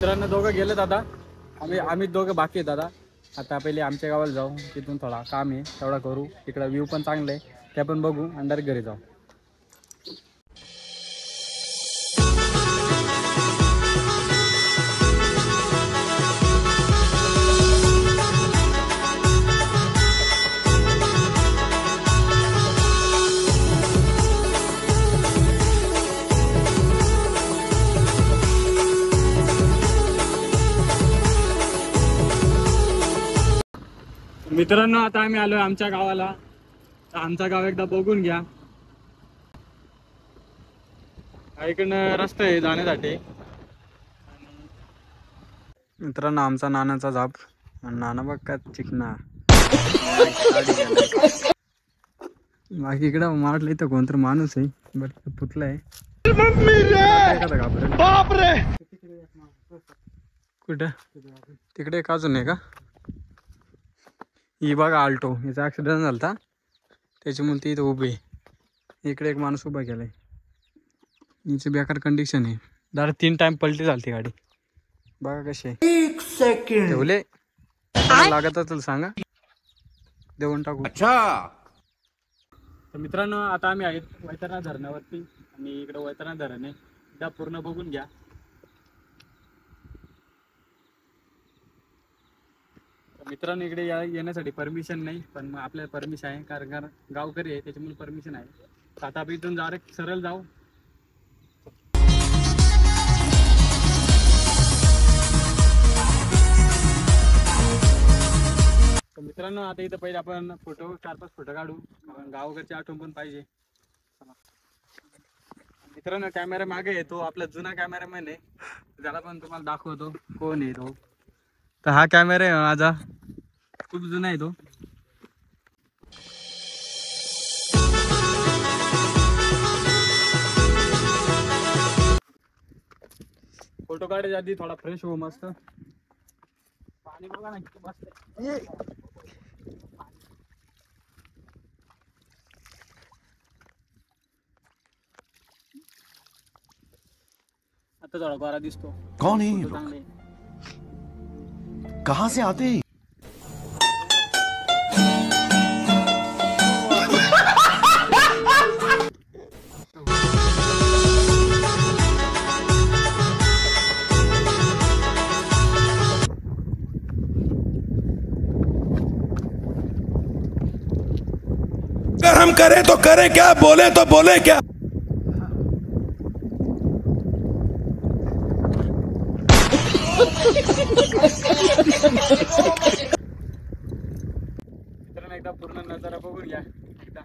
मित्रांनो दोघं गेलेत आता. आम्ही दोघं बाकी आहेत दादा. आता पहिले आमच्या गावाला जाऊ, तिथून थोडा काम आहे तेवढा करू. तिकडं व्ह्यू पण चांगलं आहे, ते पण बघू आणि डायरेक्ट घरी जाऊ. मित्रांनो आता आम्ही आलोय आमच्या गावाला. आमचा गाव एकदा बघून घ्या. इकडनं रस्ता आहे जाण्यासाठी. मित्रांनो आमचा नानाचा झाप. नाना बघ का चिकना. बाकी इकडं मारलं इथं कोणतरी माणूस आहे, बट पुतला आहे. कुठं तिकडे एक अजून आहे का? ही बघा आल्टो, याचा ॲक्सिडेंट झाला त्याच्यामुळे ती इथं उभी आहे. इकडे एक माणूस उभा केलाय. हिची बेकार कंडिशन आहे. दादा 3 टाइम पलटी झाली गाडी. बघा कशी आहे. 1 सेकंड ठेवले लागत असेल सांगा, देऊन टाकू. अच्छा तर मित्रांनो आता आम्ही आहेत वैतरणा धरणावरती. आणि इकडे वैतरणा धरण आहे, एकदा पूर्ण बघून घ्या. मित्रांनो इकडे येण्यासाठी परमिशन नाही, पण मग आपल्याला परमिशन आहे, कारण गावकरी आहे त्याच्यामुळे परमिशन आहे. आता आपण इथून डायरेक्ट सरळ जाऊ. तर मित्रांनो आता इथं पहिले आपण 4-5 फोटो काढू, कारण गावकरची आठवण पण पाहिजे. मित्रांनो कॅमेरा मागे आहे तो आपला जुना कॅमेरामॅन आहे, त्याला पण तुम्हाला दाखवतो कोण आहे तो. तर हा कॅमेरा आहे माझा, खूप जुना आहे तो. फोटो काढायच्या आधी थोडा फ्रेश हो मस्त. पाणी बघा ना किती मस्त आहे. आता थोडा गोरा दिसतो. कौन है ये लोग? कहां से आते हैं? अगर हम करें तो करें क्या, बोले तो बोले क्या. मित्रांनो एकदा पूर्ण नजारा बघून घ्या एकदा.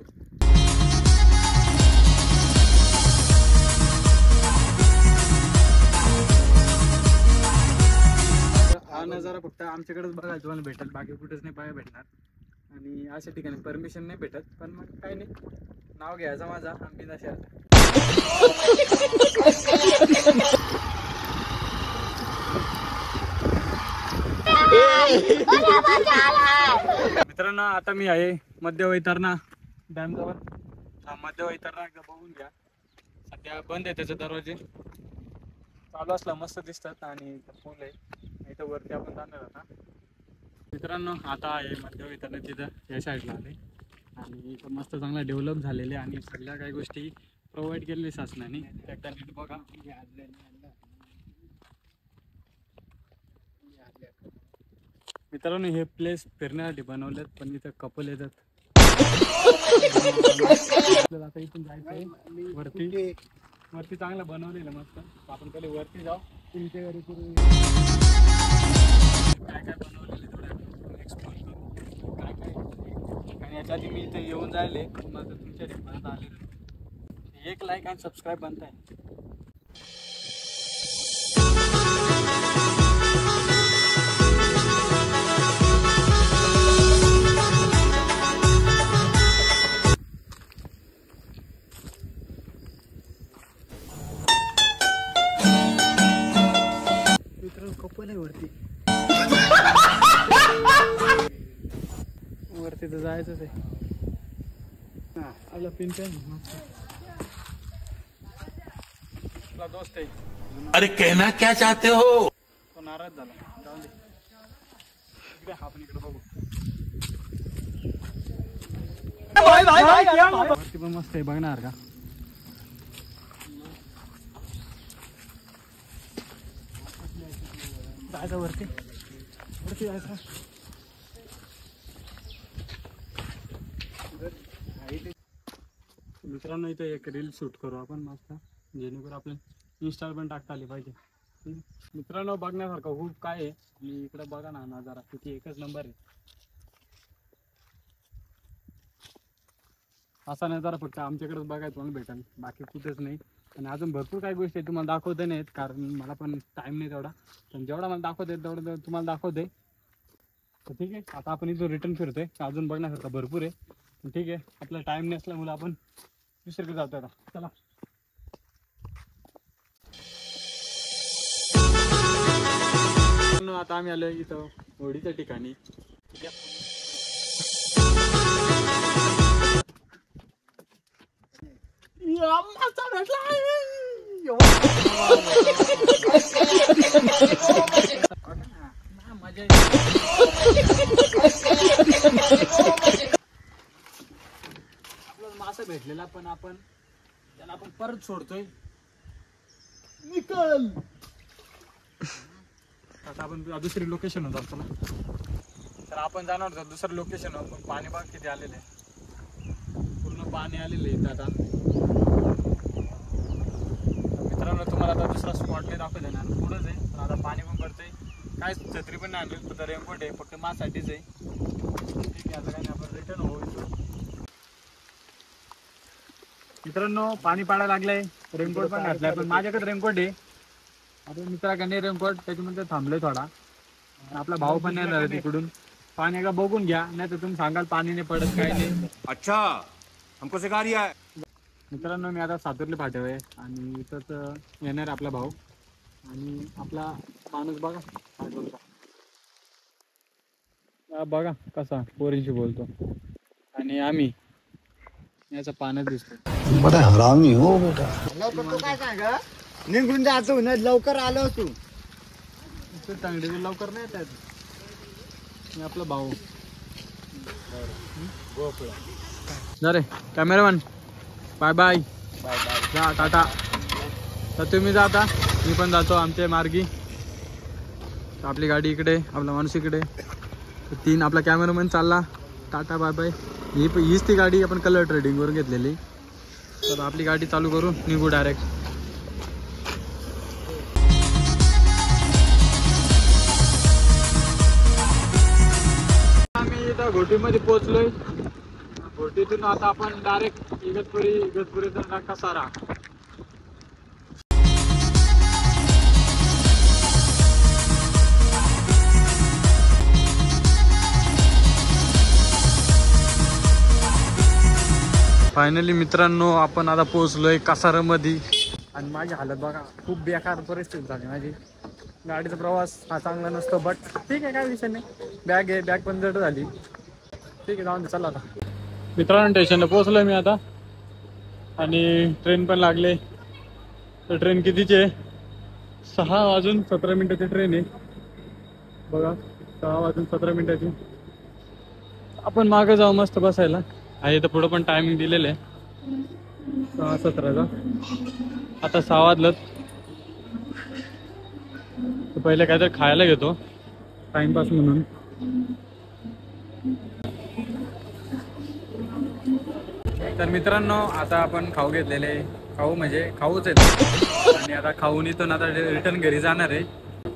हा नजारा फक्त आमच्याकडेच बघायला तुम्हाला भेटेल, बाकी कुठेच नाही पाहायला भेटणार. आणि अशा ठिकाणी परमिशन नाही भेटत, पण मग काही नाही, नाव घ्यायचं माझा आम्ही नशा. मित्रांनो आता मी आहे मध्य वैतरणा डॅम जवळ. मध्य वैतरणा एकदा बघून घ्या. सध्या बंद आहे त्याचे दरवाजे, चालू असला मस्त दिसतात. आणि पूल आहे इथं वरती आपण जाणार आता. मित्रांनो आता आहे मध्य वैतरणा, तिथं या साईडला आले. आणि इथं मस्त चांगला डेव्हलप झालेले आणि सगळ्या काही गोष्टी प्रोव्हाइड केलेल्या शासनाने. एकदा नीट बघा. मित्रांनो हे प्लेस फिरण्यासाठी बनवलेत, पण इथं कपल येतात. आता इथून जायचंय वरती. वरती चांगलं बनवलेलं मस्त. आपण पहिले वरती जाऊ. तुमच्या घरी काय काय बनवलेलं थोडं एक्सप्लोर करू काय काय. आणि याच्या आधी मी इथे येऊन जायले, पण माझं तुमच्या ठिकाणात आलेलं. 1 लाईक आणि सबस्क्राईब बनताय. कपल आहे वरती. वरती तर जायचंच आहे. हा आपला पिंटन दोस्त है। अरे कहना क्या चाहते हो? नाराज झाला. जाऊ दे, इकडे आपण इकडे बघू. वरती पण मस्त आहे, बघणार का? जायचं वरती, वरती जायचं. मित्रांनो इथं एक रील शूट करू आपण मस्त, जेणेकरून आपल्या इंस्टाला पण टाकता आली पाहिजे. मित्रांनो बघण्यासारखं खूप काय आहे. आणि इकडे बघा ना नजारा किती एकच नंबर आहे. असा नजारा फक्त आमच्याकडेच बघायचं मला भेटेल, बाकी कुठेच नाही. आणि अजून भरपूर काही गोष्टी आहे तुम्हाला दाखवते नाहीत, कारण मला पण टाईम नाही तेवढा. पण जेवढा मला दाखवते तेवढं तुम्हाला दाखवते. तर ठीक आहे, आता आपण इथं रिटर्न फिरतोय. अजून बघण्यासारखं भरपूर आहे. ठीक आहे, आपला टाईम नसल्यामुळे आपण दुसरीकडे जातो आता. चला. आता आम्ही आलो इथं होडीच्या ठिकाणी. मजा आपल्याला मासा भेटलेला, पण आपण त्याला आपण परत सोडतोय. निकल. आता आपण दुसरी लोकेशन होत असतो ना, तर आपण जाणार होतो दुसरं लोकेशन. पण पाणी बघ किती आलेलं आहे, पूर्ण पाणी आलेलं आहे इथं आता. मित्रांनो तुम्हाला आता दुसरा स्पॉट नाही दाखवत आहे ना, पुढंच आहे. पण आता पाणी पण पडतंय, काय छत्री पण नाही आणली, फक्त रेनकोट आहे, फक्त माझ्यासाठीच आहे. ठीक आहे, आता काय नाही, आपण रिटर्न होऊ. मित्रांनो पाणी पाडायला लागलंय, रेनकोट पण घातलाय, पण माझ्याकडे रेनकोट आहे. आता मित्राकडे रेनकोट, त्याच्यामध्ये थांबलोय थोडा. आपला भाऊ पण नाही झाला तिकडून. पाणी एकदा बघून घ्या, नाही तर तुम्ही सांगाल पाणी नाही पडत काही नाही. अच्छा हमको सिखा रिया है. मित्रांनो मी आता सातुर्ली फाट्यावर आहे आणि इथंच येणार आपला भाऊ. आणि आपला माणूस बघा काय बोलतो, बघा कसा पोरींशी बोलतो. आणि आम्ही याचा पाण्यात दिसतो. बड़ा हरामी हो बेटा. लवकर तू काय सांग, निघून जातो ना, लवकर आलो तू. तांगडी लवकर नाही येतात. मी आपला भाऊ. जा रे कॅमेरामॅन, बाय बाय. जा टाटा. तर तुम्ही जा आता, मी पण जातो आमच्या मार्गी. आपली गाडी इकडे, आपला माणूस इकडे, तीन आपला कॅमेरामॅन चालला. Tata bye bye. हीच ती गाडी आपण कलर ट्रेडिंगवरून घेतलेली. तर आपली गाडी चालू करू, निघू डायरेक्ट. आम्ही इथं घोटीमध्ये पोहोचलोय. घोटीतून आता आपण डायरेक्ट इगतपुरीचा कसारा. फायनली मित्रांनो आपण आता पोहोचलोय कसारामध्ये. आणि माझी हालत बघा, खूप बेकार परिस्थिती झाली माझी. गाडीचा प्रवास हा चांगला नसतो, बट ठीक आहे, काय विषय नाही. बॅग आहे, बॅग पण जड झाली. ठीक आहे, जाऊन चला आता. मित्रांनो स्टेशनला पोहोचलोय मी आता. आणि ट्रेन पण लागले. तर ट्रेन कितीची आहे? 6:17 ट्रेन आहे बघा. 6:17. आपण मागे जाऊ मस्त बसायला आहे. तर पुढं पण टायमिंग दिलेलं आहे 6:17चा. आता 6 वाजलं. तर पहिले काहीतरी खायला घेतो टाइमपास म्हणून. तर मित्रांनो आता आपण खाऊ घेतलेले, खाऊ म्हणजे खाऊच आहेत. आणि आता खाऊन इथून आता रिटर्न घरी जाणार आहे.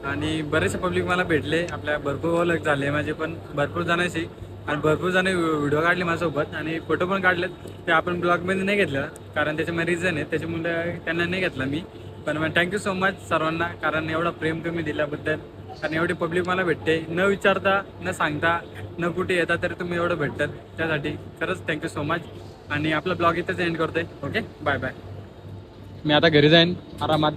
आणि बरेचसे पब्लिक मला भेटले, आपल्या भरपूर ओळख झाले माझे पण भरपूर जणांशी. आणि भरपूर जण व्हिडिओ काढले माझ्यासोबत आणि फोटो पण काढलेत. ते आपण ब्लॉगमध्ये नाही घेतलं, कारण त्याच्यामध्ये रिझन आहे, त्याच्यामुळे त्यांना नाही घेतला मी. पण मग थँक्यू सो मच सर्वांना, कारण एवढा प्रेम तुम्ही दिल्याबद्दल. कारण एवढी पब्लिक मला भेटते, न विचारता न सांगता न कुठे येता तरी तुम्ही एवढं भेटतात, त्यासाठी खरंच थँक्यू सो मच. आणि आपला ब्लॉग इथेच एंड करतोय. Okay bye bye. मी आता घरी जाईन आरामात.